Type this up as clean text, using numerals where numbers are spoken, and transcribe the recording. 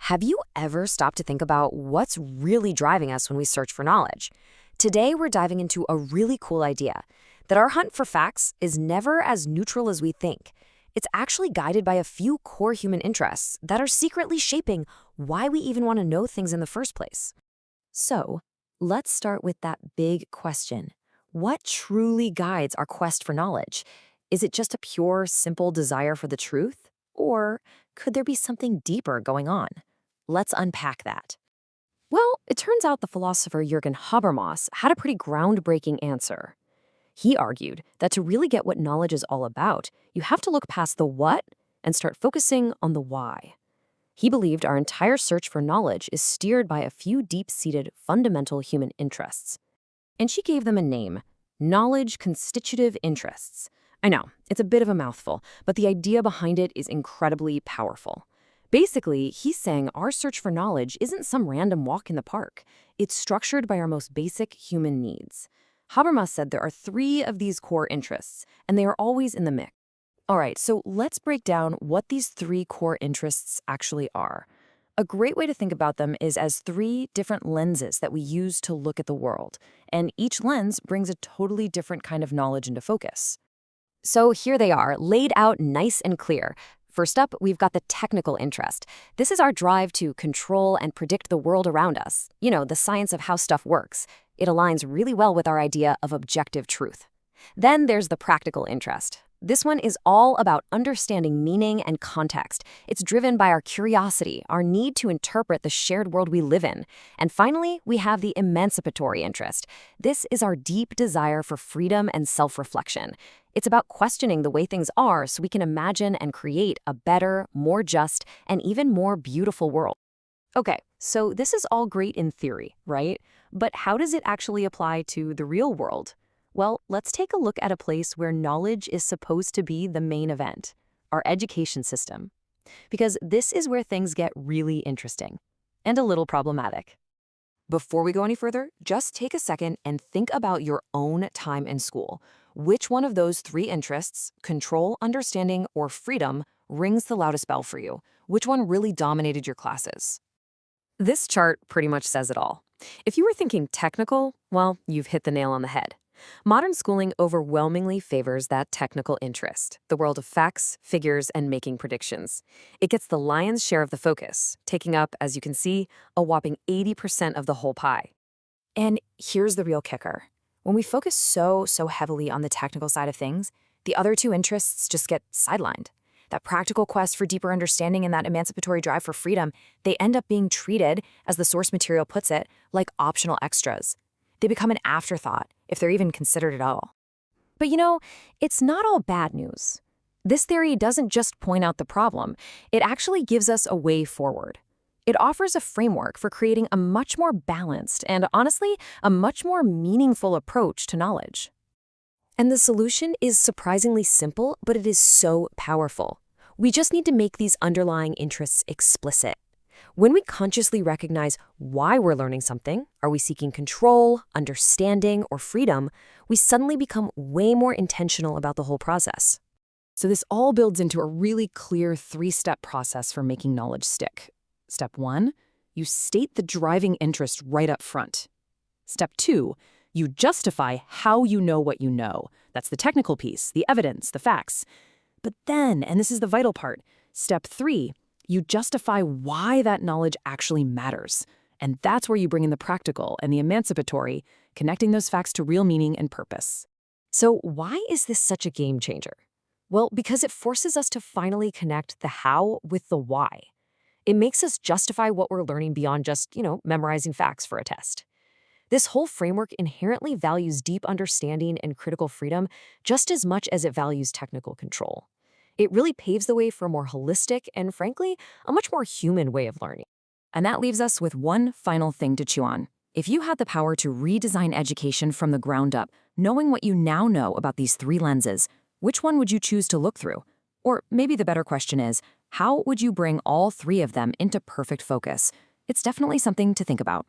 Have you ever stopped to think about what's really driving us when we search for knowledge? Today, we're diving into a really cool idea that our hunt for facts is never as neutral as we think. It's actually guided by a few core human interests that are secretly shaping why we even want to know things in the first place. So, let's start with that big question. What truly guides our quest for knowledge? Is it just a pure, simple desire for the truth? Or could there be something deeper going on? Let's unpack that. Well, it turns out the philosopher Jürgen Habermas had a pretty groundbreaking answer. He argued that to really get what knowledge is all about, you have to look past the what and start focusing on the why. He believed our entire search for knowledge is steered by a few deep-seated fundamental human interests. And she gave them a name: knowledge constitutive interests. I know, it's a bit of a mouthful, but the idea behind it is incredibly powerful. Basically, he's saying our search for knowledge isn't some random walk in the park. It's structured by our most basic human needs. Habermas said there are 3 of these core interests, and they are always in the mix. All right, so let's break down what these 3 core interests actually are. A great way to think about them is as 3 different lenses that we use to look at the world, and each lens brings a totally different kind of knowledge into focus. So here they are, laid out nice and clear. First up, we've got the technical interest. This is our drive to control and predict the world around us. You know, the science of how stuff works. It aligns really well with our idea of objective truth. Then there's the practical interest. This one is all about understanding meaning and context. It's driven by our curiosity, our need to interpret the shared world we live in. And finally, we have the emancipatory interest. This is our deep desire for freedom and self-reflection. It's about questioning the way things are so we can imagine and create a better, more just, and even more beautiful world. Okay, so this is all great in theory, right? But how does it actually apply to the real world? Well, let's take a look at a place where knowledge is supposed to be the main event: our education system. Because this is where things get really interesting and a little problematic. Before we go any further, just take a second and think about your own time in school. Which one of those 3 interests, control, understanding, or freedom, rings the loudest bell for you? Which one really dominated your classes? This chart pretty much says it all. If you were thinking technical, well, you've hit the nail on the head. Modern schooling overwhelmingly favors that technical interest, the world of facts, figures, and making predictions. It gets the lion's share of the focus, taking up, as you can see, a whopping 80% of the whole pie. And here's the real kicker. When we focus so heavily on the technical side of things, the other 2 interests just get sidelined. That practical quest for deeper understanding and that emancipatory drive for freedom, they end up being treated, as the source material puts it, like optional extras. They become an afterthought, if they're even considered at all. But you know, it's not all bad news. This theory doesn't just point out the problem, it actually gives us a way forward. It offers a framework for creating a much more balanced and, honestly, a much more meaningful approach to knowledge. And the solution is surprisingly simple, but it is so powerful. We just need to make these underlying interests explicit. When we consciously recognize why we're learning something, are we seeking control, understanding, or freedom, we suddenly become way more intentional about the whole process. So this all builds into a really clear 3-step process for making knowledge stick. Step 1, you state the driving interest right up front. Step 2, you justify how you know what you know. That's the technical piece, the evidence, the facts. But then, and this is the vital part, step 3, you justify why that knowledge actually matters. And that's where you bring in the practical and the emancipatory, connecting those facts to real meaning and purpose. So why is this such a game changer? Well, because it forces us to finally connect the how with the why. It makes us justify what we're learning beyond just, memorizing facts for a test. This whole framework inherently values deep understanding and critical freedom just as much as it values technical control. It really paves the way for a more holistic and, frankly, a much more human way of learning. And that leaves us with one final thing to chew on. If you had the power to redesign education from the ground up, knowing what you now know about these 3 lenses, which one would you choose to look through? Or maybe the better question is, how would you bring all 3 of them into perfect focus? It's definitely something to think about.